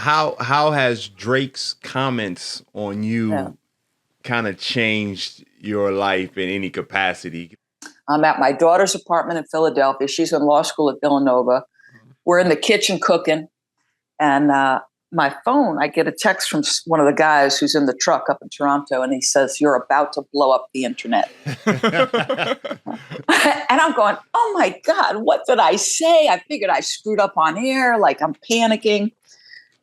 how has Drake's comments on you kind of changed your life in any capacity? I'm at my daughter's apartment in Philadelphia. She's in law school at Villanova. We're in the kitchen cooking. And my phone, I get a text from one of the guys who's in the truck up in Toronto. And he says, "You're about to blow up the internet." And I'm going, "Oh my God, what did I say?" I figured I screwed up on air. Like, I'm panicking.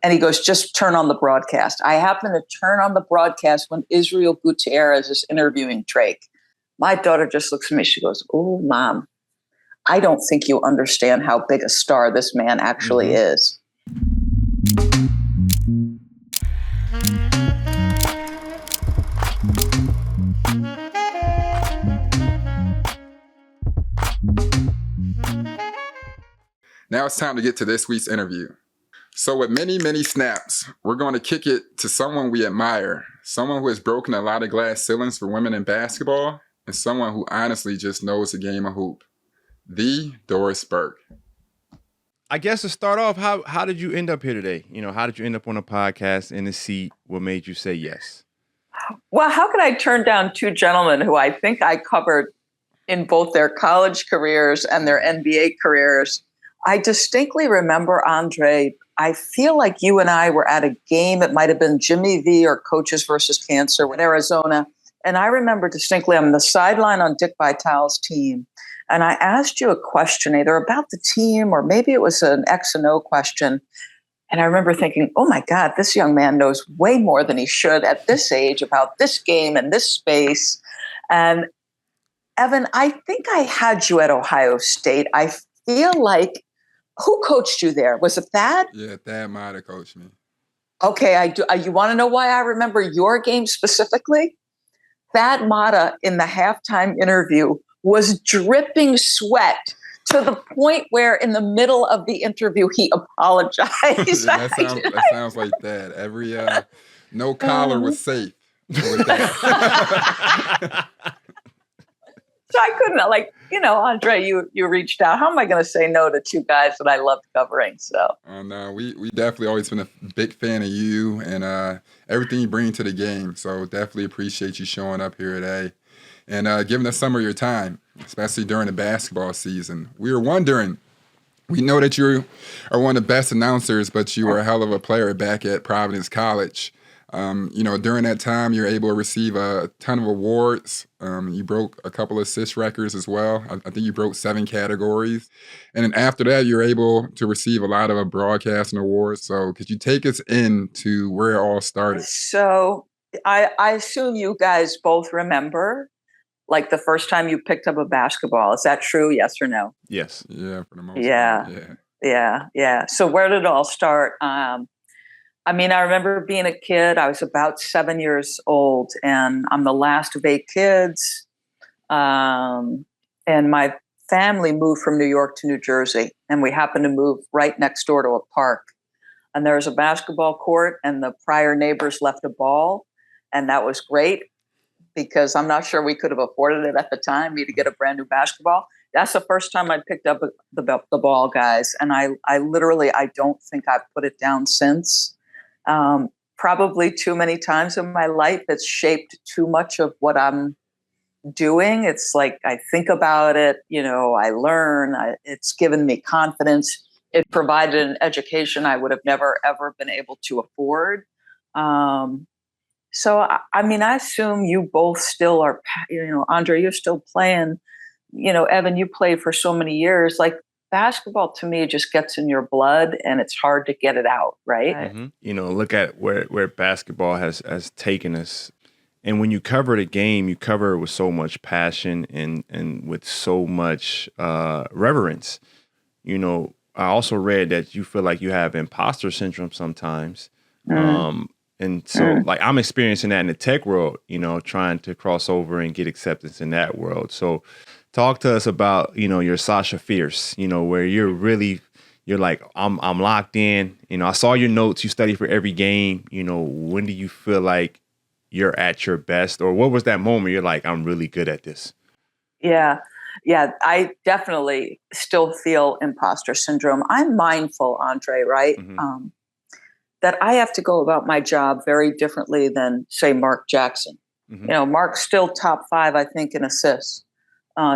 And he goes, "Just turn on the broadcast." I happen to turn on the broadcast when Israel Gutierrez is interviewing Drake. My daughter just looks at me. She goes, "Oh, Mom, I don't think you understand how big a star this man actually is." Now it's time to get to this week's interview. So with many, many snaps, we're going to kick it to someone we admire, someone who has broken a lot of glass ceilings for women in basketball, and someone who honestly just knows the game of hoop. The Doris Burke. I guess to start off, how did you end up here today? How did you end up on a podcast in the seat? What made you say yes? Well, how could I turn down two gentlemen who I think I covered in both their college careers and their NBA careers? I distinctly remember, Andre, I feel like you and I were at a game. It might have been Jimmy V or Coaches versus Cancer in Arizona. And I remember distinctly, I'm on the sideline on Dick Vitale's team. And I asked you a question either about the team or maybe it was an X and O question. And I remember thinking, oh my God, this young man knows way more than he should at this age about this game and this space. And Evan, I think I had you at Ohio State. I feel like, who coached you there? Was it Thad? Yeah, Thad might have coached me. Okay, I do. You want to know why I remember your game specifically? Thad Matta in the halftime interview was dripping sweat to the point where in the middle of the interview, he apologized. that sounds like that. Every no collar was safe with that. So I couldn't, Andre, you reached out. How am I going to say no to two guys that I loved covering? So, no, we definitely always been a big fan of you and everything you bring to the game. So definitely appreciate you showing up here today and giving us some of your time, especially during the basketball season. We were wondering, we know that you are one of the best announcers, but you were a hell of a player back at Providence College. During that time, you're able to receive a ton of awards. You broke a couple of assist records as well. I think you broke 7 categories. And then after that, you're able to receive a lot of broadcasting awards. So could you take us into where it all started? So I assume you guys both remember, like, the first time you picked up a basketball. Is that true? Yes or no? Yes. Yeah, for the most part. Yeah. So where did it all start? I remember being a kid. I was about 7 years old, and I'm the last of 8 kids. And my family moved from New York to New Jersey, and we happened to move right next door to a park. And there was a basketball court, and the prior neighbors left a ball, and that was great because I'm not sure we could have afforded it at the time, me to get a brand new basketball. That's the first time I picked up the ball, guys. And I literally don't think I've put it down since. Probably too many times in my life, it's shaped too much of what I'm doing. It's like I think about it, I learn, it's given me confidence. It provided an education I would have never, ever been able to afford. So, I assume you both still are, Andre, you're still playing, Evan, you played for so many years. Like, basketball to me just gets in your blood and it's hard to get it out, right? Mm-hmm. Look at where basketball has taken us. And when you cover the game, you cover it with so much passion and with so much reverence. I also read that you feel like you have imposter syndrome sometimes. And so like I'm experiencing that in the tech world, trying to cross over and get acceptance in that world. So talk to us about, your Sasha Fierce, where you're like, I'm locked in. I saw your notes, you study for every game. When do you feel like you're at your best? Or what was that moment you're like, I'm really good at this? Yeah, I definitely still feel imposter syndrome. I'm mindful, Andre, right? Mm-hmm. that I have to go about my job very differently than, say, Mark Jackson. Mm-hmm. Mark's still top 5, I think, in assists.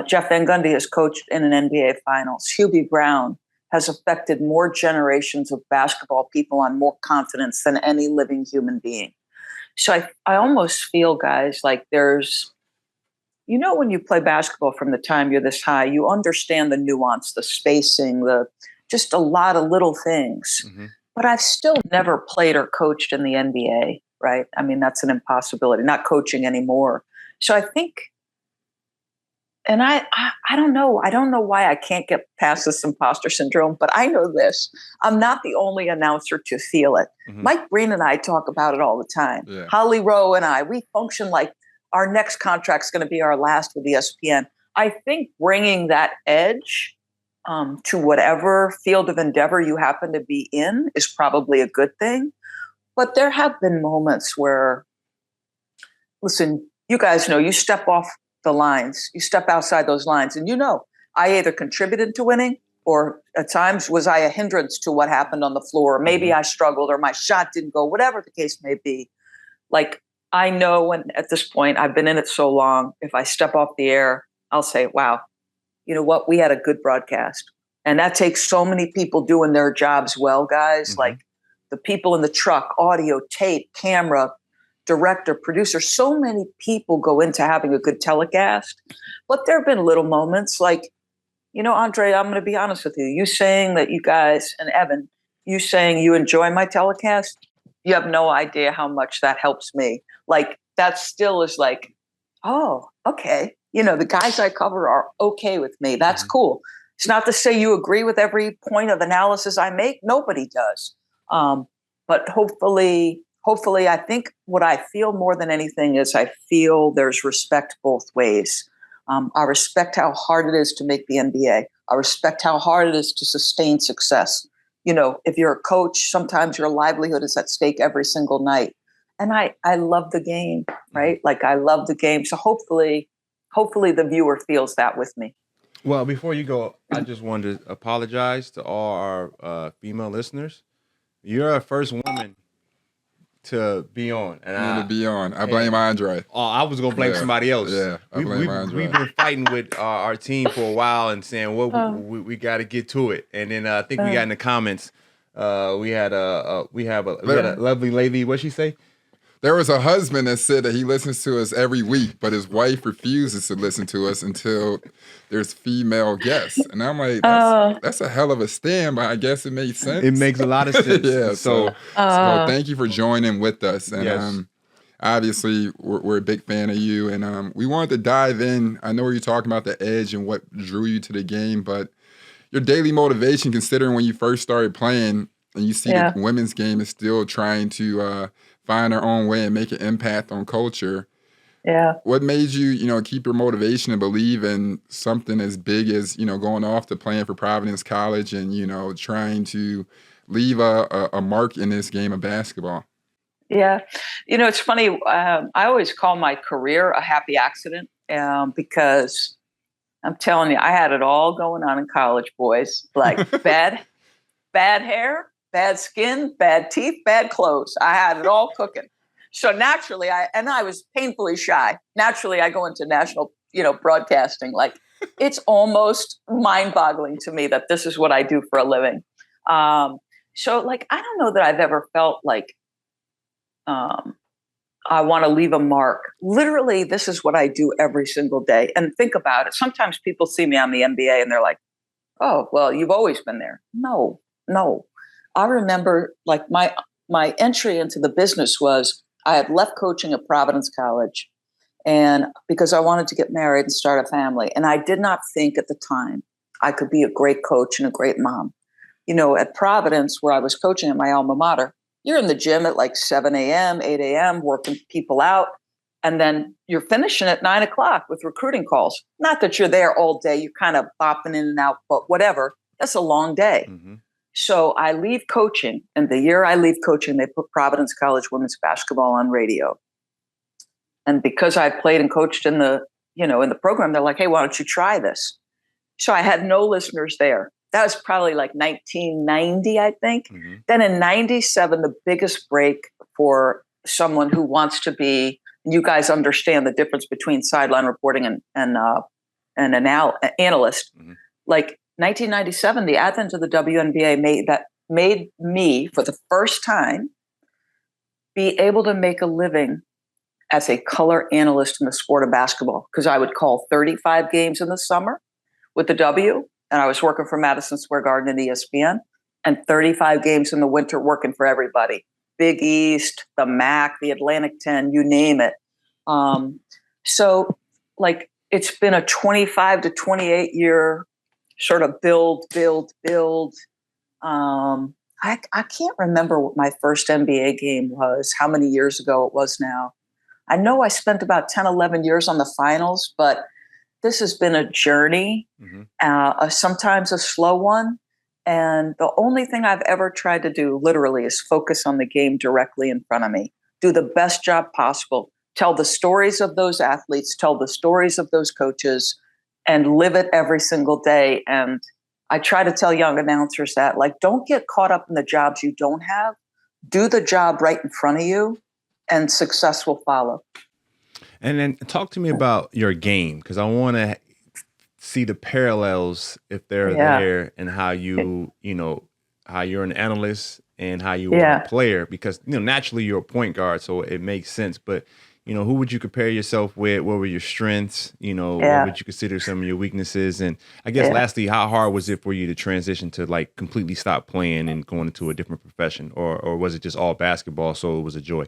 Jeff Van Gundy has coached in an NBA Finals. Hubie Brown has affected more generations of basketball people on more continents than any living human being. So I almost feel, guys, like there's, when you play basketball from the time you're this high, you understand the nuance, the spacing, just a lot of little things. Mm-hmm. But I've still never played or coached in the NBA, right? I mean, that's an impossibility, not coaching anymore. So I think, and I don't know. I don't know why I can't get past this imposter syndrome, but I know this. I'm not the only announcer to feel it. Mm-hmm. Mike Breen and I talk about it all the time. Yeah. Holly Rowe and I, we function like our next contract's going to be our last with ESPN. I think bringing that edge to whatever field of endeavor you happen to be in is probably a good thing. But there have been moments where, listen, you guys know, you step off the lines, you step outside those lines, and I either contributed to winning, or at times was I a hindrance to what happened on the floor. Maybe Mm-hmm. I struggled, or my shot didn't go, whatever the case may be. Like, I know, and at this point, I've been in it so long, if I step off the air, I'll say, wow, you know what? We had a good broadcast. And that takes so many people doing their jobs well, guys. Mm-hmm. Like the people in the truck, audio, tape, camera, director, producer. So many people go into having a good telecast. But there have been little moments like, Andre, I'm going to be honest with you. You saying that you guys, and Evan, you saying you enjoy my telecast, you have no idea how much that helps me. Like, that still is like, oh, okay. The guys I cover are okay with me. That's Mm-hmm. cool. It's not to say you agree with every point of analysis I make. Nobody does. But hopefully, I think what I feel more than anything is I feel there's respect both ways. I respect how hard it is to make the NBA. I respect how hard it is to sustain success. If you're a coach, sometimes your livelihood is at stake every single night. And I love the game, right? Like, I love the game. So hopefully the viewer feels that with me. Well, before you go, I just wanted to apologize to all our female listeners. You're our first woman to be on. To be on. I blame Andre. Oh, I was going to blame somebody else. Yeah, I blame Andre. We've been fighting with our team for a while and saying, well, we got to get to it. And then I think we got in the comments, we have a lovely lady. What'd she say? There was a husband that said that he listens to us every week, but his wife refuses to listen to us until there's female guests. And I'm like, that's a hell of a stand, but I guess it makes sense. It makes a lot of sense. Yeah. So thank you for joining with us. And yes. Obviously, we're a big fan of you. And we wanted to dive in. I know you're talking about the edge and what drew you to the game, but your daily motivation, considering when you first started playing and you see the women's game is still trying to find their own way and make an impact on culture. Yeah. What made you, keep your motivation and believe in something as big as, going off to playing for Providence College and, trying to leave a mark in this game of basketball? Yeah. It's funny. I always call my career a happy accident because I'm telling you, I had it all going on in college, boys. Like bad hair, bad skin, bad teeth, bad clothes. I had it all cooking. So naturally, I was painfully shy. Naturally, I go into national, broadcasting. Like, it's almost mind-boggling to me that this is what I do for a living. So, like, I don't know that I've ever felt like I want to leave a mark. Literally, this is what I do every single day. And think about it. Sometimes people see me on the NBA and they're like, oh, well, you've always been there. No. I remember, like, my entry into the business was I had left coaching at Providence College and because I wanted to get married and start a family. And I did not think at the time I could be a great coach and a great mom. At Providence, where I was coaching at my alma mater, you're in the gym at like 7 a.m., 8 a.m., working people out. And then you're finishing at 9 o'clock with recruiting calls. Not that you're there all day. You're kind of bopping in and out, but whatever. That's a long day. Mm-hmm. So I leave coaching. And the year I leave coaching, they put Providence College women's basketball on radio. And because I played and coached in the program, they're like, hey, why don't you try this? So I had no listeners there. That was probably like 1990, I think. Mm-hmm. Then in 97, the biggest break for someone who wants to be, you guys understand the difference between sideline reporting and an analyst. Mm-hmm. Like 1997, the advent of the WNBA made me, for the first time, be able to make a living as a color analyst in the sport of basketball, because I would call 35 games in the summer with the W, and I was working for Madison Square Garden and ESPN, and 35 games in the winter working for everybody. Big East, the MAC, the Atlantic 10, you name it. So like it's been a 25 to 28 year sort of build. I can't remember what my first NBA game was, how many years ago it was now. I know I spent about 10, 11 years on the finals, but this has been a journey, sometimes a slow one. And the only thing I've ever tried to do, literally, is focus on the game directly in front of me. Do the best job possible. Tell the stories of those athletes, tell the stories of those coaches, and live it every single day. And I try to tell young announcers that, like, don't get caught up in the jobs you don't have. Do the job right in front of you, and success will follow. And then talk to me about your game, because I want to see the parallels, if they're there, and how how you're an analyst and how you are a player, because naturally you're a point guard, so it makes sense. But who would you compare yourself with? What were your strengths? What would you consider some of your weaknesses? And I guess lastly, how hard was it for you to transition to like completely stop playing and going into a different profession, or was it just all basketball, so it was a joy?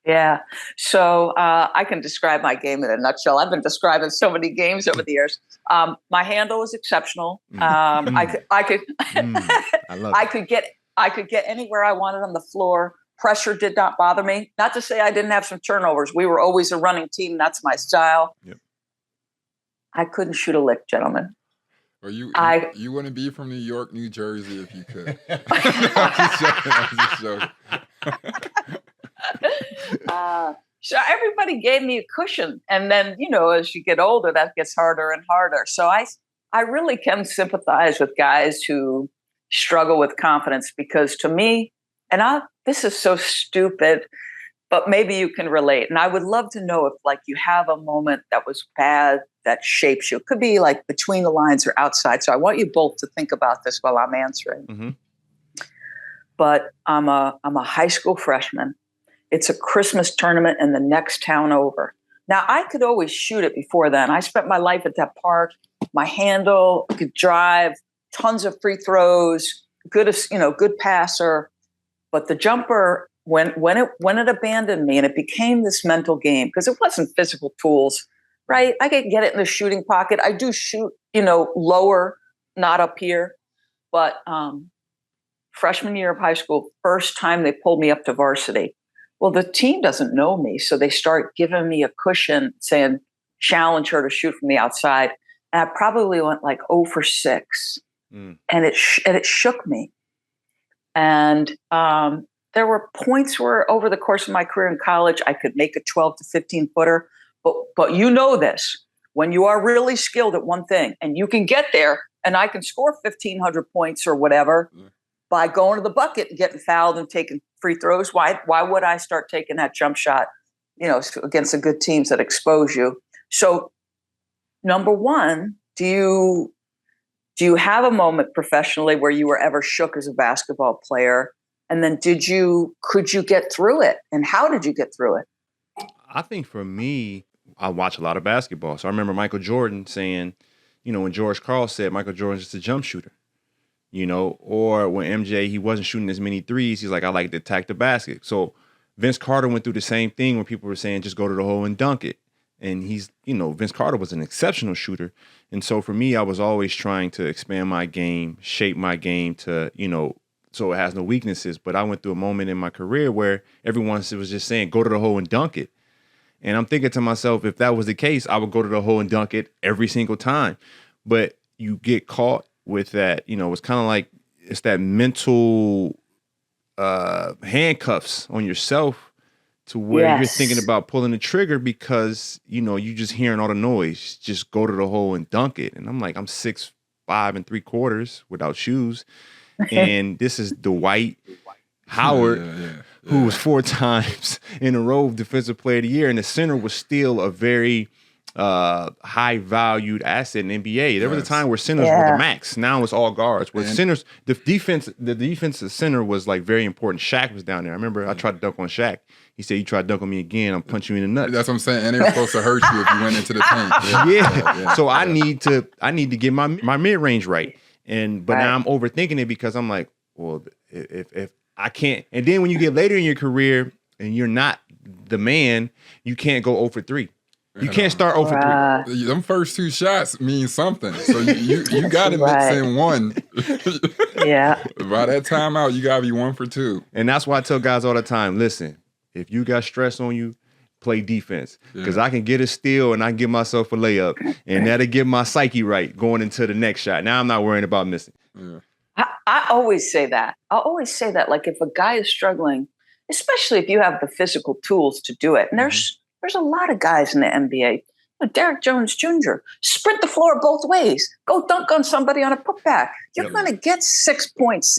Yeah. So I can describe my game in a nutshell. I've been describing so many games over the years. My handle is exceptional. I could get anywhere I wanted on the floor. Pressure did not bother me. Not to say I didn't have some turnovers. We were always a running team. That's my style. Yep. I couldn't shoot a lick, gentlemen. Or you want to be from New York, New Jersey, if you could. I'm just joking. So everybody gave me a cushion, and then as you get older, that gets harder and harder. So I really can sympathize with guys who struggle with confidence, because to me, and this is so stupid, but maybe you can relate. And I would love to know if like you have a moment that was bad that shapes you. It could be like between the lines or outside. So I want you both to think about this while I'm answering. Mm-hmm. But I'm a high school freshman. It's a Christmas tournament in the next town over. Now, I could always shoot it before then. I spent my life at that park. My handle, could drive, tons of free throws, good passer. But the jumper, when it abandoned me, and it became this mental game, because it wasn't physical tools, right? I could get it in the shooting pocket. I do shoot, lower, not up here. But freshman year of high school, first time they pulled me up to varsity. Well, the team doesn't know me, so they start giving me a cushion saying, challenge her to shoot from the outside. And I probably went like 0 for 6. And it shook me. And there were points where over the course of my career in college, I could make a 12 to 15 footer. But this, when you are really skilled at one thing and you can get there, and I can score 1,500 points or whatever by going to the bucket and getting fouled and taking free throws. Why would I start taking that jump shot, against the good teams that expose you? So number one, do you have a moment professionally where you were ever shook as a basketball player? And then could you get through it? And how did you get through it? I think for me, I watch a lot of basketball. So I remember Michael Jordan saying, when George Karl said Michael Jordan's just a jump shooter, or when MJ, he wasn't shooting as many threes. He's like, I like to attack the basket. So Vince Carter went through the same thing when people were saying, just go to the hole and dunk it. And he's, Vince Carter was an exceptional shooter. And so for me, I was always trying to expand my game, shape my game to, so it has no weaknesses. But I went through a moment in my career where everyone was just saying, go to the hole and dunk it. And I'm thinking to myself, if that was the case, I would go to the hole and dunk it every single time. But you get caught with that, it's kind of like it's that mental handcuffs on yourself to where you're thinking about pulling the trigger because, you just hearing all the noise. Just go to the hole and dunk it. And I'm like, I'm 6'4", 5 3/4 without shoes. And this is Dwight Howard, who was 4 times in a row Defensive Player of the Year. And the center was still a very high valued asset in the NBA. There was a time where centers were the max. Now it's all guards. Where centers, the defensive center was like very important. Shaq was down there. I remember I tried to dunk on Shaq. He said, "You try to dunk on me again, I'm punching you in the nuts." That's what I'm saying. And they were supposed to hurt you if you went into the paint. So I need to get my mid range right. But now I'm overthinking it because I'm like, well, if I can't, and then when you get later in your carear and you're not the man, you can't go 0 for 3. You can't start 0 for 3. Them first 2 shots mean something. So you got to mix in 1. By that time out, you got to be 1 for 2. And that's why I tell guys all the time, listen, if you got stress on you, play defense. Because I can get a steal and I can give myself a layup. And that'll get my psyche right going into the next shot. Now I'm not worrying about missing. I always say that. Like if a guy is struggling, especially if you have the physical tools to do it, and there's a lot of guys in the NBA. Derek Jones Jr. Sprint the floor both ways. Go dunk on somebody on a putback. You're going to get 6 points.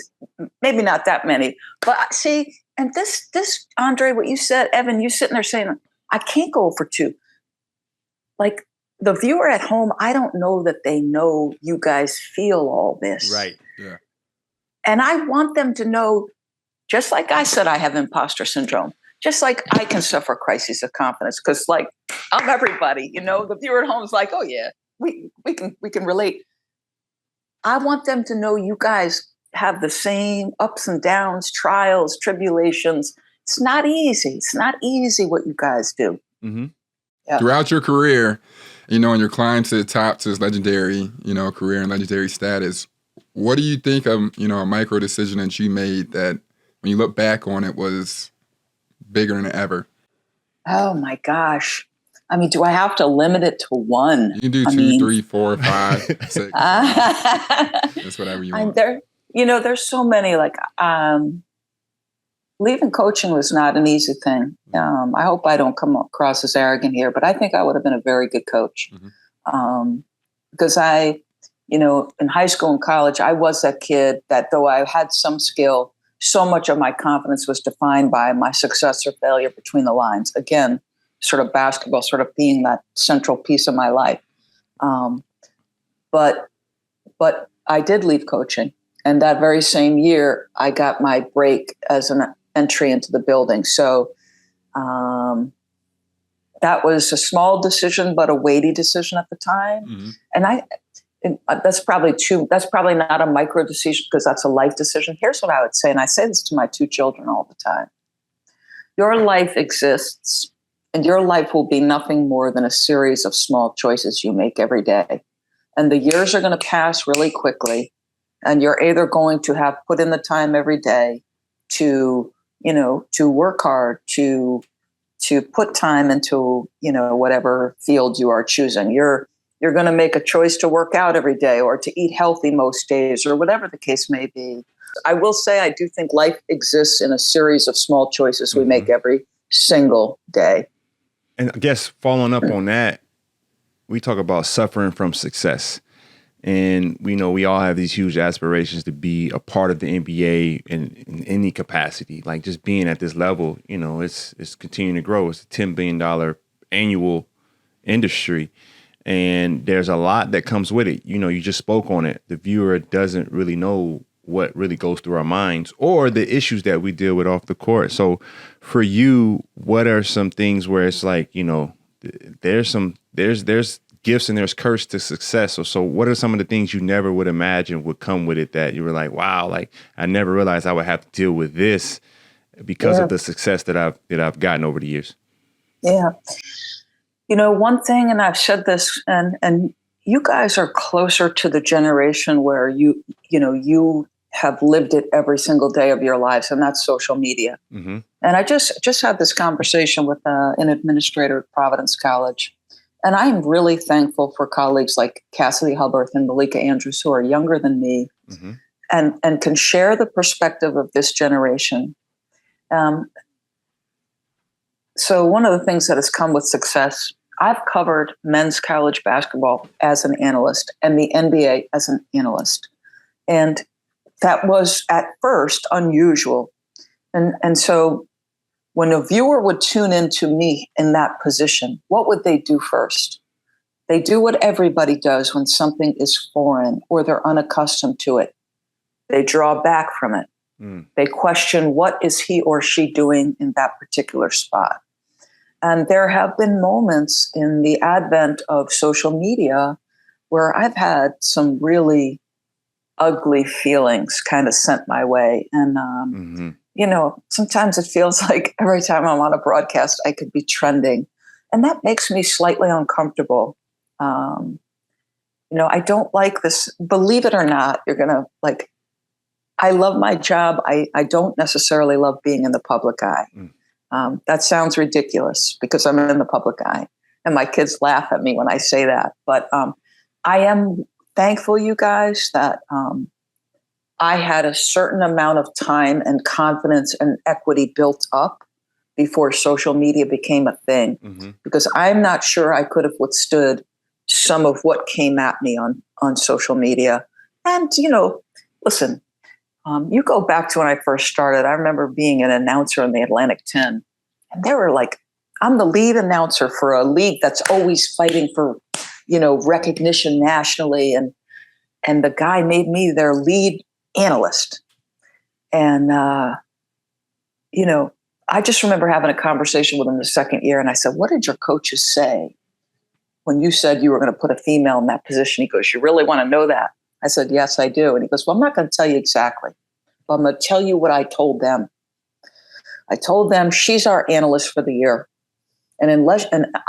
Maybe not that many, but see. And this Andre, what you said, Evan, you sitting there saying, I can't go for 2. Like the viewer at home, I don't know that they know you guys feel all this. Right. Yeah. And I want them to know, just like I said, I have imposter syndrome. Just like I can suffer crises of confidence, because like I'm everybody, the viewer at home is like, oh yeah, we can relate. I want them to know you guys have the same ups and downs, trials, tribulations. It's not easy. It's not easy what you guys do. Mm-hmm. Yeah. Throughout your career, and your climb to the top to this legendary, career and legendary status, what do you think of, a micro decision that you made that when you look back on it was bigger than ever? Oh my gosh. I mean, do I have to limit it to one? You can do 2, 3, 4, 5, 6. It's whatever you want. There's so many, like, leaving coaching was not an easy thing. I hope I don't come across as arrogant here, but I think I would have been a very good coach. Because in high school and college, I was that kid that though I had some skill, so much of my confidence was defined by my success or failure between the lines. Again, sort of basketball sort of being that central piece of my life. But I did leave coaching. And that very same year, I got my break as an entry into the building. So that was a small decision, but a weighty decision at the time. Mm-hmm. And that's probably not a micro decision because that's a life decision. Here's what I would say, and I say this to my 2 children all the time. Your life exists, and your life will be nothing more than a series of small choices you make every day. And the years are going to pass really quickly, and you're either going to have put in the time every day to work hard, to put time into, whatever field you are choosing. You're going to make a choice to work out every day or to eat healthy most days or whatever the case may be. I will say I do think life exists in a series of small choices we make every single day. And I guess following up on that, we talk about suffering from success. And we all have these huge aspirations to be a part of the NBA in any capacity. Like just being at this level, it's continuing to grow. It's a $10 billion annual industry. And there's a lot that comes with it. You just spoke on it. The viewer doesn't really know what really goes through our minds or the issues that we deal with off the court. So for you, what are some things where it's like, there's gifts and there's curse to success. So what are some of the things you never would imagine would come with it that you were like, wow, like I never realized I would have to deal with this because of the success that I've gotten over the years? Yeah. One thing, and I've said this, and you guys are closer to the generation where you have lived it every single day of your lives, and that's social media. Mm-hmm. And I just had this conversation with an administrator at Providence College, and I'm really thankful for colleagues like Cassidy Hubbarth and Malika Andrews who are younger than me, mm-hmm. and can share the perspective of this generation. So one of the things that has come with success, I've covered men's college basketball as an analyst and the NBA as an analyst. And that was at first unusual. And so when a viewer would tune into me in that position, what would they do first? They do what everybody does when something is foreign or they're unaccustomed to it. They draw back from it. They question, what is he or she doing in that particular spot? And there have been moments in the advent of social media where I've had some really ugly feelings kind of sent my way. And, sometimes it feels like every time I'm on a broadcast, I could be trending. And that makes me slightly uncomfortable. I don't like this. Believe it or not, you're going to I love my job. I don't necessarily love being in the public eye. That sounds ridiculous because I'm in the public eye and my kids laugh at me when I say that. But I am thankful, you guys, that I had a certain amount of time and confidence and equity built up before social media became a thing, because I'm not sure I could have withstood some of what came at me on social media. And, listen, you go back to when I first started. I remember being an announcer on the Atlantic 10, and they were like, I'm the lead announcer for a league that's always fighting for, recognition nationally. And the guy made me their lead analyst. And, I just remember having a conversation with him the second year. And I said, what did your coaches say when you said you were going to put a female in that position? He goes, you really want to know that? I said, yes, I do. And he goes, well, I'm not going to tell you exactly, but I'm going to tell you what I told them. I told them she's our analyst for the year. And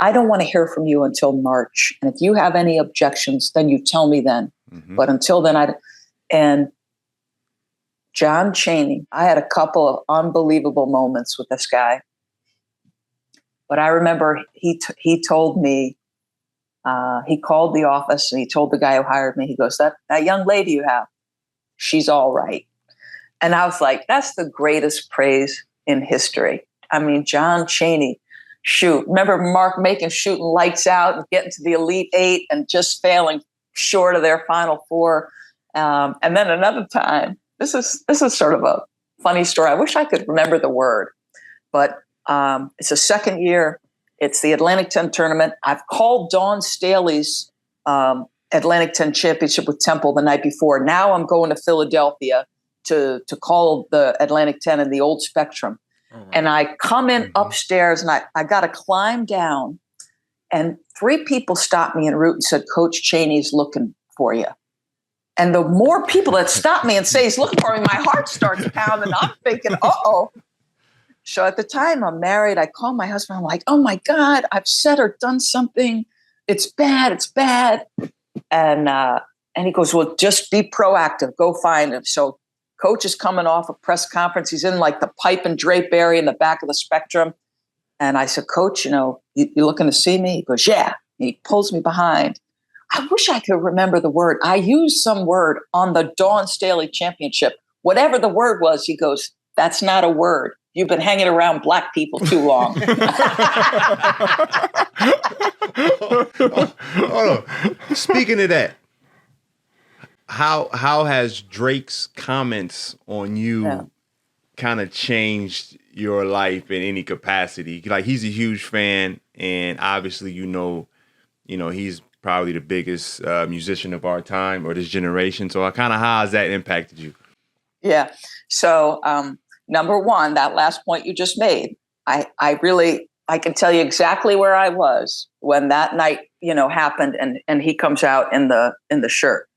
I don't want to hear from you until March. And if you have any objections, then you tell me then. But until then, and John Chaney, I had a couple of unbelievable moments with this guy. But I remember he told me, he called the office and he told the guy who hired me, he goes, that young lady you have, she's all right. And I was like, that's the greatest praise in history. I mean, John Chaney, remember Mark Macon shooting lights out and getting to the Elite Eight and just failing short of their Final Four. And then another time, this is sort of a funny story. I wish I could remember the word, but it's a second year. It's the Atlantic 10 tournament. I've called Dawn Staley's Atlantic 10 championship with Temple the night before. Now I'm going to Philadelphia to call the Atlantic 10 in the old Spectrum. And I come in upstairs and I got to climb down. And 3 people stopped me en route and said, Coach Chaney's looking for you. And the more people that stop me and say he's looking for me, my heart starts pounding. I'm thinking, uh-oh. So at the time I'm married, I call my husband. I'm like, oh my God, I've said or done something. It's bad. It's bad. And he goes, well, just be proactive. Go find him. So Coach is coming off a press conference. He's in like the pipe and drape area in the back of the Spectrum. And I said, Coach, you looking to see me? He goes, yeah. And he pulls me behind. I wish I could remember the word. I used some word on the Dawn Staley championship. Whatever the word was, he goes, that's not a word. You've been hanging around black people too long. Hold on. Speaking of that, how has Drake's comments on you kind of changed your life in any capacity? Like, he's a huge fan, and obviously, he's probably the biggest musician of our time or this generation. So how has that impacted you? Yeah. So number one, that last point you just made, I can tell you exactly where I was when that night, happened and he comes out in the shirt.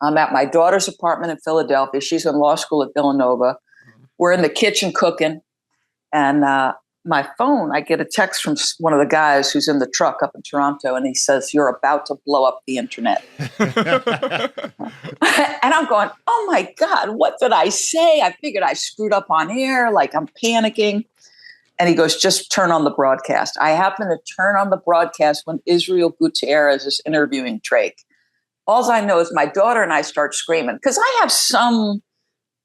I'm at my daughter's apartment in Philadelphia. She's in law school at Villanova. We're in the kitchen cooking, and my phone, I get a text from one of the guys who's in the truck up in Toronto, and he says, you're about to blow up the internet. And I'm going, oh my God, what did I say? I figured I screwed up on air, like I'm panicking. And he goes, just turn on the broadcast. I happen to turn on the broadcast when Israel Gutierrez is interviewing Drake. All I know is my daughter and I start screaming because I have some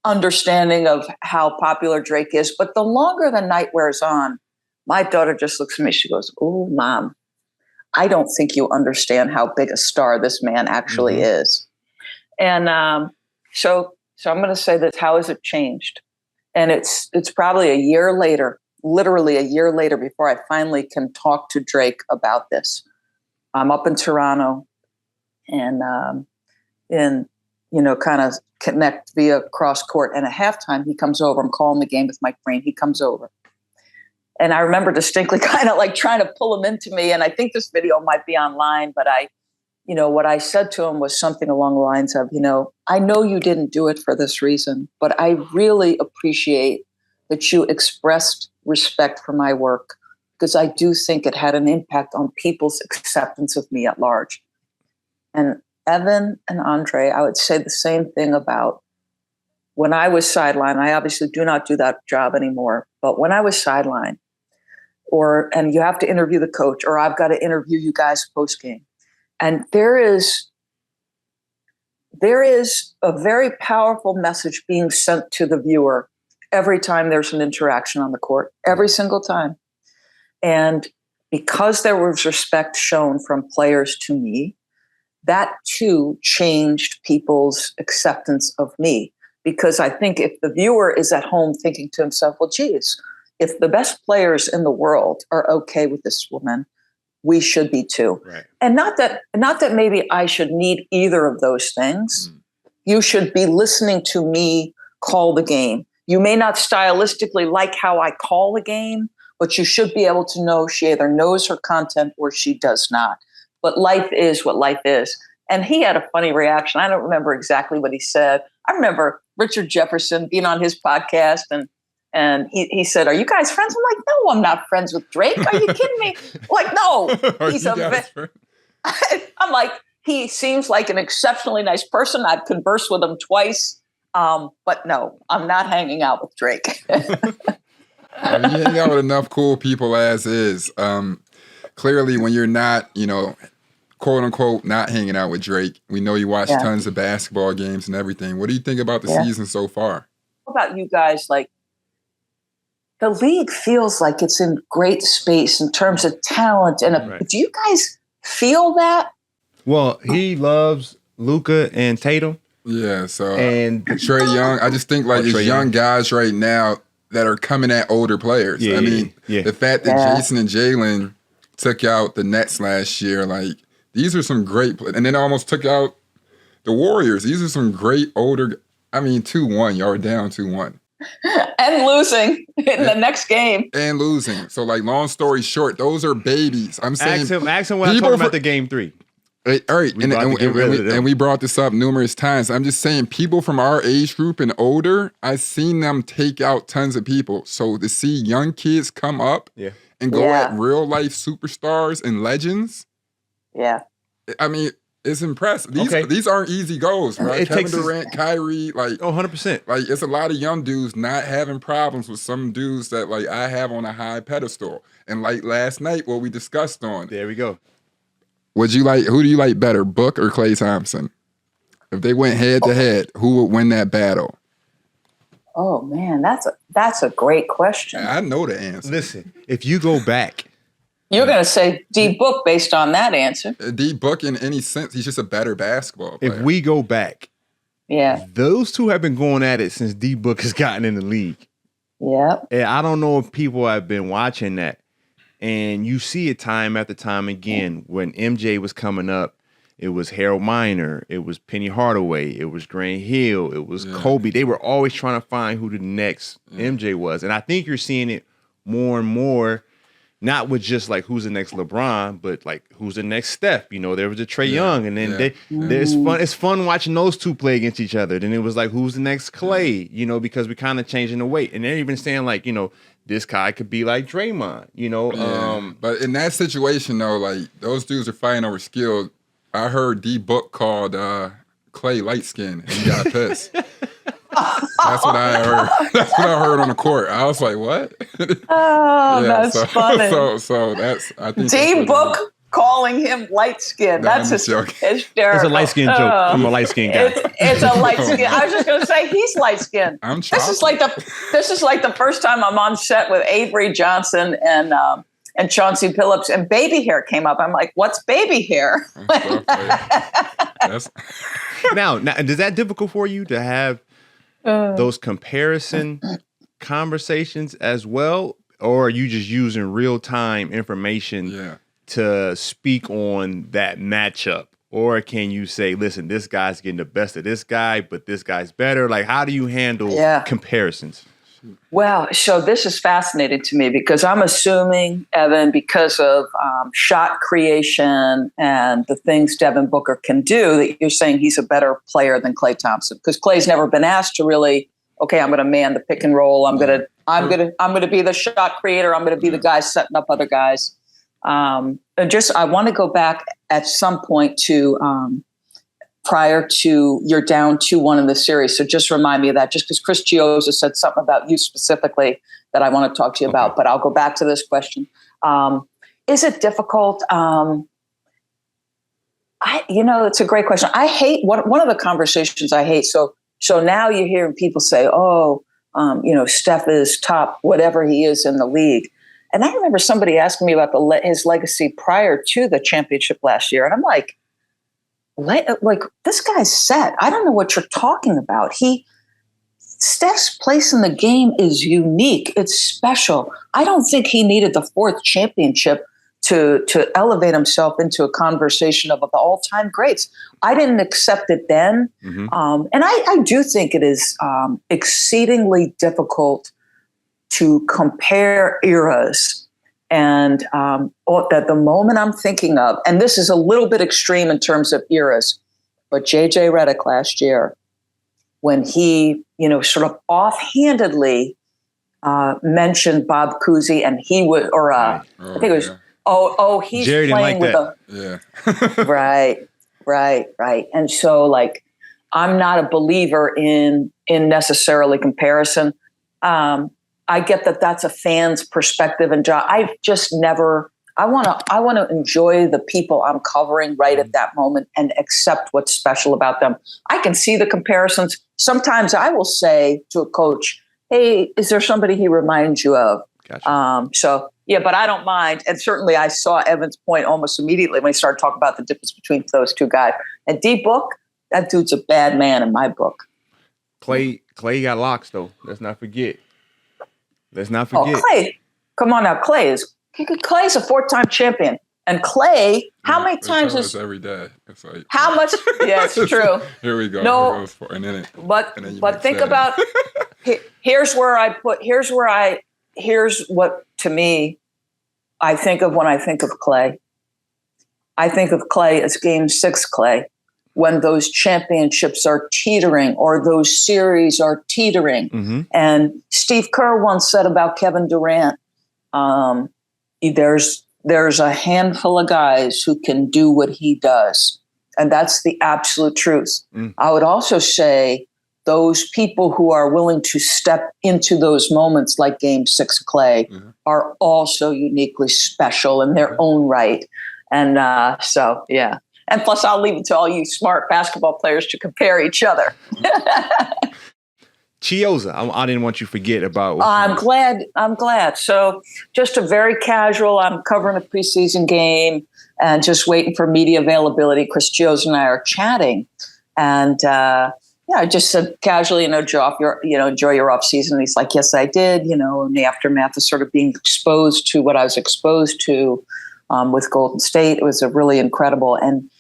understanding of how popular Drake is. But the longer the night wears on, my daughter just looks at me. She goes, oh, Mom, I don't think you understand how big a star this man actually is. And so I'm going to say that, how has it changed? And it's probably a year later, literally a year later, before I finally can talk to Drake about this. I'm up in Toronto, and kind of connect via cross court. And at halftime, he comes over. I'm calling the game with Mike Breen. He comes over. And I remember distinctly kind of like trying to pull him into me. And I think this video might be online, but what I said to him was something along the lines of, I know you didn't do it for this reason, but I really appreciate that you expressed respect for my work, because I do think it had an impact on people's acceptance of me at large. And Evan and Andre, I would say the same thing about when I was sidelined. I obviously do not do that job anymore, but when I was sidelined, and you have to interview the coach, or I've got to interview you guys post game. And there is a very powerful message being sent to the viewer every time there's an interaction on the court, every single time. And because there was respect shown from players to me, that too changed people's acceptance of me. Because I think if the viewer is at home thinking to himself, well, geez, if the best players in the world are okay with this woman, we should be too. Right. And not that maybe I should need either of those things. You should be listening to me call the game. You may not stylistically like how I call the game, but you should be able to know she either knows her content or she does not. But life is what life is. And he had a funny reaction. I don't remember exactly what he said. I remember Richard Jefferson being on his podcast, and he said, "Are you guys friends?" I'm like, "No, I'm not friends with Drake. Are you kidding me?" Like, no. I'm like, he seems like an exceptionally nice person. I've conversed with him twice. But no, I'm not hanging out with Drake. You hang out with enough cool people as is. Clearly, when you're not, quote unquote, not hanging out with Drake, we know you watch tons of basketball games and everything. What do you think about the season so far? How about you guys? Like, the league feels like it's in great space in terms of talent. And do you guys feel that? Well, he loves Luka and Tatum. Yeah, so and Trae Young, I just think like it's young guys right now that are coming at older players. Yeah, I mean, the fact that Jason and Jalen took out the Nets last year, like these are some great players. And then almost took out the Warriors. These are some great older, 2-1. Y'all are down 2-1. And losing in the next game. And losing. So like long story short, those are babies. I'm saying ask him when I talk about the game 3. All right, and we brought this up numerous times. I'm just saying, people from our age group and older, I've seen them take out tons of people. So to see young kids come up and go at real life superstars and legends, it's impressive. These aren't easy goals, right? Kevin Durant, Kyrie, 100%. Like it's a lot of young dudes not having problems with some dudes that like I have on a high pedestal. And like last night, what we discussed on. There we go. Who do you like better, Book or Klay Thompson? If they went head to head, who would win that battle? Oh man, that's a great question. I know the answer. Listen, if you go back, you're going to say D Book based on that answer. D Book in any sense, he's just a better basketball player. If we go back, those two have been going at it since D Book has gotten in the league. Yeah, and I don't know if people have been watching that. And you see it time after time again. When MJ was coming up, it was Harold Miner, it was Penny Hardaway, it was Grant Hill, it was Kobe. They were always trying to find who the next MJ was. And I think you're seeing it more and more, not with just like who's the next LeBron, but like who's the next Steph. There was a Trae Young, and then it's fun watching those two play against each other. Then it was like who's the next Clay, because we kind of changing the weight. And they're even saying like, this guy could be like Draymond, But in that situation, though, like those dudes are fighting over skill. I heard D Book called Clay light skin, and he got pissed. That's what I heard. That's what I heard on the court. I was like, "What?" That's funny. So that's I think D Book calling him light skin. No, that's hysterical. It's a light skin joke. I'm a light skin guy. It's a light skin. I was just going to say he's light skinned. This is like the first time I'm on set with Avery Johnson and and Chauncey Billups, and baby hair came up. I'm like, what's baby hair? Now, is that difficult for you to have those comparison conversations as well? Or are you just using real-time information to speak on that matchup? Or can you say, listen, this guy's getting the best of this guy, but this guy's better? Like, how do you handle comparisons? Well, so this is fascinating to me because I'm assuming, Evan, because of shot creation and the things Devin Booker can do, that you're saying he's a better player than Klay Thompson, because Klay's never been asked to really, okay, I'm going to man the pick and roll. I'm going to be the shot creator. I'm going to be the guy setting up other guys. I want to go back at some point to prior to you're down 2-1 in the series. So just remind me of that, just because Chris Chioza said something about you specifically that I want to talk to you about, but I'll go back to this question. Is it difficult? It's a great question. I hate one of the conversations I hate. So now you're hearing people say, Steph is top, whatever he is in the league. And I remember somebody asking me about his legacy prior to the championship last year. And I'm like, this guy's set. I don't know what you're talking about. Steph's place in the game is unique. It's special. I don't think he needed the 4th championship to elevate himself into a conversation of the all-time greats. I didn't accept it then. Mm-hmm. And I do think it is exceedingly difficult to compare eras. And at the moment I'm thinking of, and this is a little bit extreme in terms of eras, but J.J. Redick last year, when he, sort of offhandedly mentioned Bob Cousy, and he would, I think it was, he's Jerry playing didn't like with that. Right. And so, I'm not a believer in necessarily comparison. I get that that's a fan's perspective, and I've just never. I want to enjoy the people I'm covering right at that moment and accept what's special about them. I can see the comparisons. Sometimes I will say to a coach, "Hey, is there somebody he reminds you of?" Gotcha. But I don't mind. And certainly, I saw Evan's point almost immediately when he started talking about the difference between those two guys. And D Book, that dude's a bad man in my book. Klay got locks though. Let's not forget. Oh, Klay. Come on now. Klay's a 4-time champion. And Klay, how many times is every day? It's like how much? Yeah, it's true. Here we go. No, but think about. Here's what to me I think of when I think of Klay. I think of Klay as Game 6 Klay, when those championships are teetering or those series are teetering. Mm-hmm. And Steve Kerr once said about Kevin Durant, there's a handful of guys who can do what he does. And that's the absolute truth. Mm. I would also say those people who are willing to step into those moments like Game 6 Klay are also uniquely special in their own right. And And plus, I'll leave it to all you smart basketball players to compare each other. Chioza, I didn't want you to forget about. I'm glad. So just a very casual, I'm covering a preseason game and just waiting for media availability. Chris Chioza and I are chatting. And I just said casually, enjoy your off season. And he's like, yes, I did, in the aftermath of sort of being exposed to what I was exposed to with Golden State. It was a really incredible. And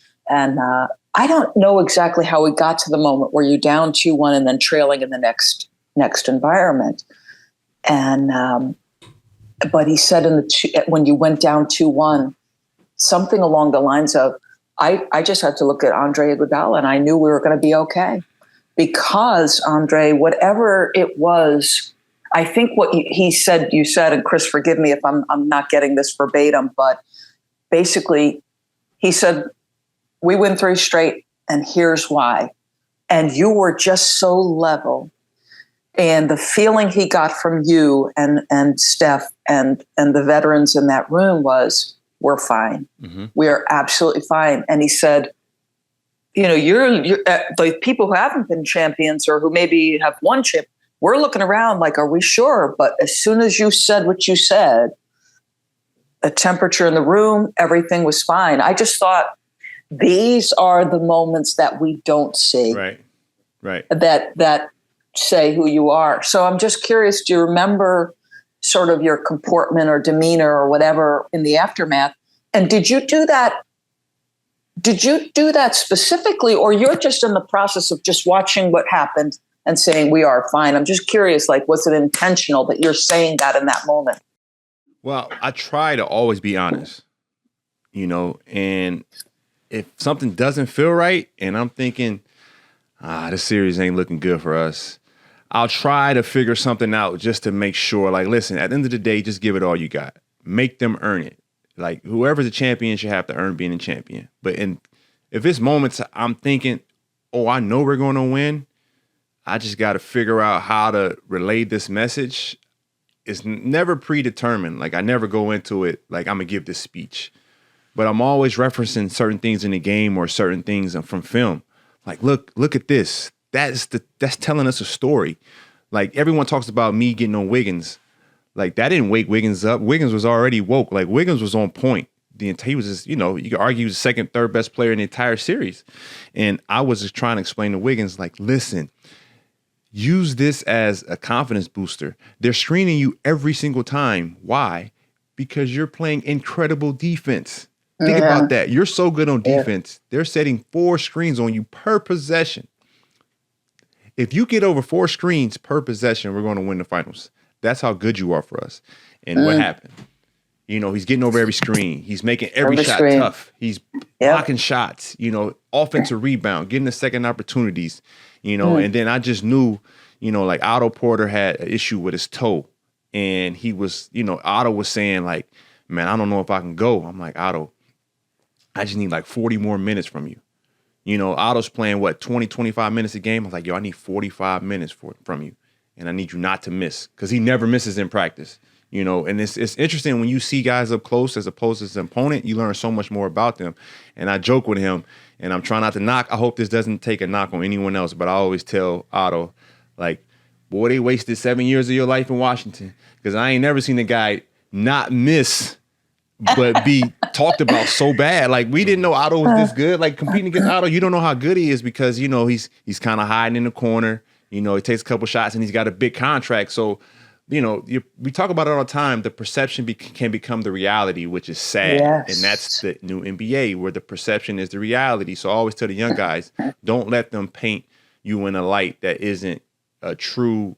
I don't know exactly how we got to the moment where you're down 2-1 and then trailing in the next environment. And but he said when you went down 2-1, something along the lines of, I just had to look at Andre Iguodala and I knew we were going to be okay, because Andre, whatever it was, I think what you said, and Chris, forgive me if I'm not getting this verbatim, but basically he said, we win 3 straight, and here's why. And you were just so level. And the feeling he got from you and Steph and the veterans in that room was, we're fine. Mm-hmm. We are absolutely fine. And he said, you're the people who haven't been champions or who maybe have won chip, we're looking around like, are we sure? But as soon as you said what you said, the temperature in the room, everything was fine. I just thought these are the moments that we don't see. Right. That say who you are. So I'm just curious, do you remember sort of your comportment or demeanor or whatever in the aftermath? And did you do that? Did you do that specifically, or you're just in the process of just watching what happened and saying we are fine? I'm just curious, like, was it intentional that you're saying that in that moment? Well, I try to always be honest, and if something doesn't feel right and I'm thinking, this series ain't looking good for us, I'll try to figure something out just to make sure, like, listen, at the end of the day, just give it all you got. Make them earn it. Like, whoever's a champion should have to earn being a champion. But if it's moments I'm thinking, I know we're going to win, I just got to figure out how to relay this message. It's never predetermined. Like, I never go into it like I'm going to give this speech. But I'm always referencing certain things in the game or certain things from film. Like, look at this. That's telling us a story. Like, everyone talks about me getting on Wiggins. Like, that didn't wake Wiggins up. Wiggins was already woke. Like, Wiggins was on point. He was just, you could argue he was the second, third best player in the entire series. And I was just trying to explain to Wiggins, like, listen, use this as a confidence booster. They're screening you every single time. Why? Because you're playing incredible defense. Think about that. You're so good on defense. They're setting 4 screens on you per possession. If you get over 4 screens per possession, we're going to win the finals. That's how good you are for us. And what happened? He's getting over every screen. He's making every shot tough. He's blocking shots, offensive rebound, getting the second opportunities, and then I just knew, like, Otto Porter had an issue with his toe. And he was, Otto was saying, like, man, I don't know if I can go. I'm like, Otto, I just need like 40 more minutes from you. Otto's playing, 20, 25 minutes a game. I was like, I need 45 minutes from you. And I need you not to miss, because he never misses in practice. And it's interesting when you see guys up close as opposed to his opponent, you learn so much more about them. And I joke with him, and I'm trying not to knock. I hope this doesn't take a knock on anyone else, but I always tell Otto, like, boy, they wasted 7 years of your life in Washington, because I ain't never seen a guy not miss but be talked about so bad. Like, we didn't know Otto was this good. Like, competing against Otto, you don't know how good he is, because, he's kind of hiding in the corner. He takes a couple shots and he's got a big contract. So, we talk about it all the time. The perception can become the reality, which is sad. Yes. And that's the new NBA, where the perception is the reality. So I always tell the young guys, don't let them paint you in a light that isn't a true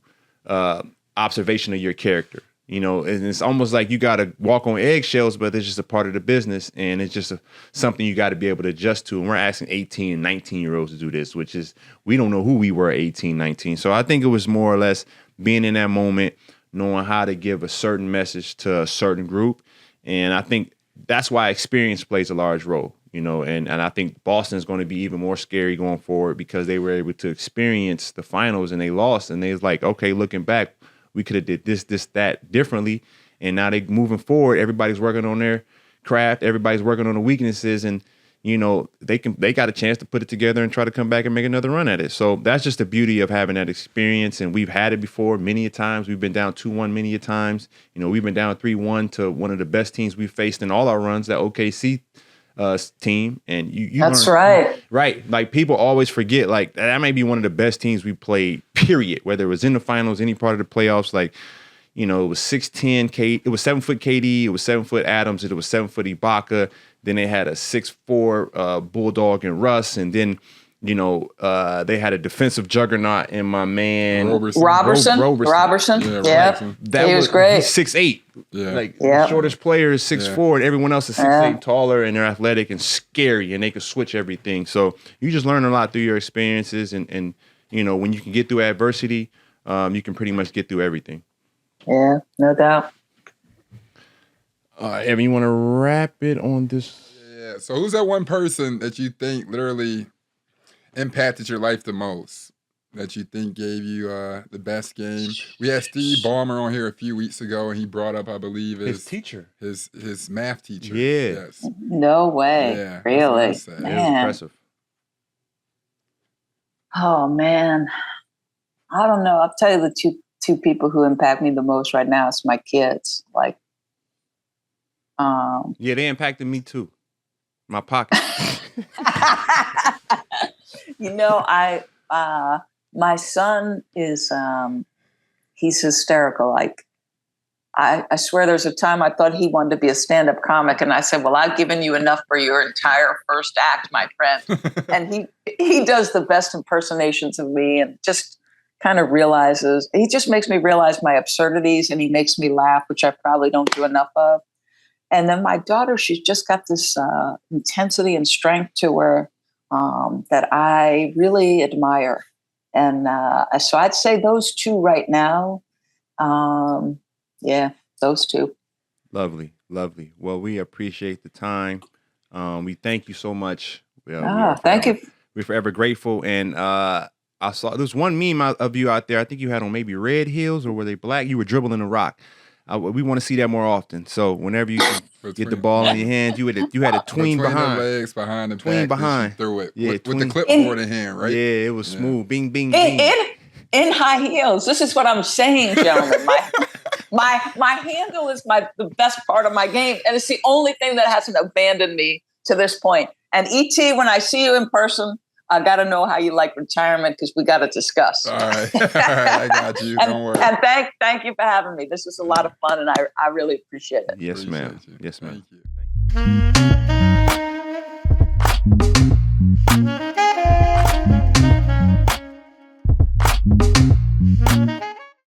observation of your character. And it's almost like you got to walk on eggshells, but it's just a part of the business. And it's just something you got to be able to adjust to. And we're asking 18 and 19-year-olds to do this, which is, we don't know who we were at 18, 19. So I think it was more or less being in that moment, knowing how to give a certain message to a certain group. And I think that's why experience plays a large role, and I think Boston is going to be even more scary going forward, because they were able to experience the finals and they lost. And they was like, okay, looking back, we could have did this, that differently. And now they moving forward. Everybody's working on their craft. Everybody's working on the weaknesses, and they got a chance to put it together and try to come back and make another run at it. So that's just the beauty of having that experience. And we've had it before many a times. We've been down 2-1 many a times. We've been down 3-1 to one of the best teams we've faced in all our runs, that OKC team. And you that's learn, right. Like, people always forget, like, that may be one of the best teams we played, period. Whether it was in the finals, any part of the playoffs, like, it was 6'10", it was 7-foot KD, it was 7-foot Adams, it was 7-foot Ibaka. Then they had a 6'4" Bulldog and Russ, and then they had a defensive juggernaut in my man Robertson. Yeah, he was great. He's 6'8". Yeah. Like, the shortest player is 6'4", and everyone else is 6'8", taller, and they're athletic and scary, and they can switch everything. So you just learn a lot through your experiences, and when you can get through adversity, you can pretty much get through everything. Yeah, no doubt. Evan, you want to wrap it on this? Yeah. So who's that one person that you think literally impacted your life the most, that you think gave you the best game? We had Steve Ballmer on here a few weeks ago, and he brought up, I believe, his teacher, his math teacher. Yeah. Yes. No way. Yeah, really? It was impressive. Oh, man. I don't know. I'll tell you the two people who impact me the most right now is my kids. Like, Yeah, they impacted me too. My pocket. My son is, he's hysterical. Like, I swear there's a time I thought he wanted to be a stand-up comic. And I said, well, I've given you enough for your entire first act, my friend. And he does the best impersonations of me and just kind of he just makes me realize my absurdities, and he makes me laugh, which I probably don't do enough of. And then my daughter, she's just got this intensity and strength to her that I really admire. And so I'd say those two right now. Yeah, those two. Lovely. Well, we appreciate the time. We thank you so much. Thank you. We're forever grateful. And I saw there's one meme of you out there. I think you had on maybe red heels, or were they black? You were dribbling a rock. We want to see that more often. So whenever you get the ball in your hands, you had a tween behind. The legs behind the tween back, behind. Through it. Yeah, with the clipboard in hand, right? Yeah, it was smooth. Bing, bing, bing. In high heels. This is what I'm saying, gentlemen. My handle is the best part of my game, and it's the only thing that hasn't abandoned me to this point. And ET, when I see you in person, I got to know how you like retirement, because we got to discuss. All right, I got you. Don't worry. And thank you for having me. This was a lot of fun, and I really appreciate it. Yes, ma'am. Yes, ma'am. Thank you.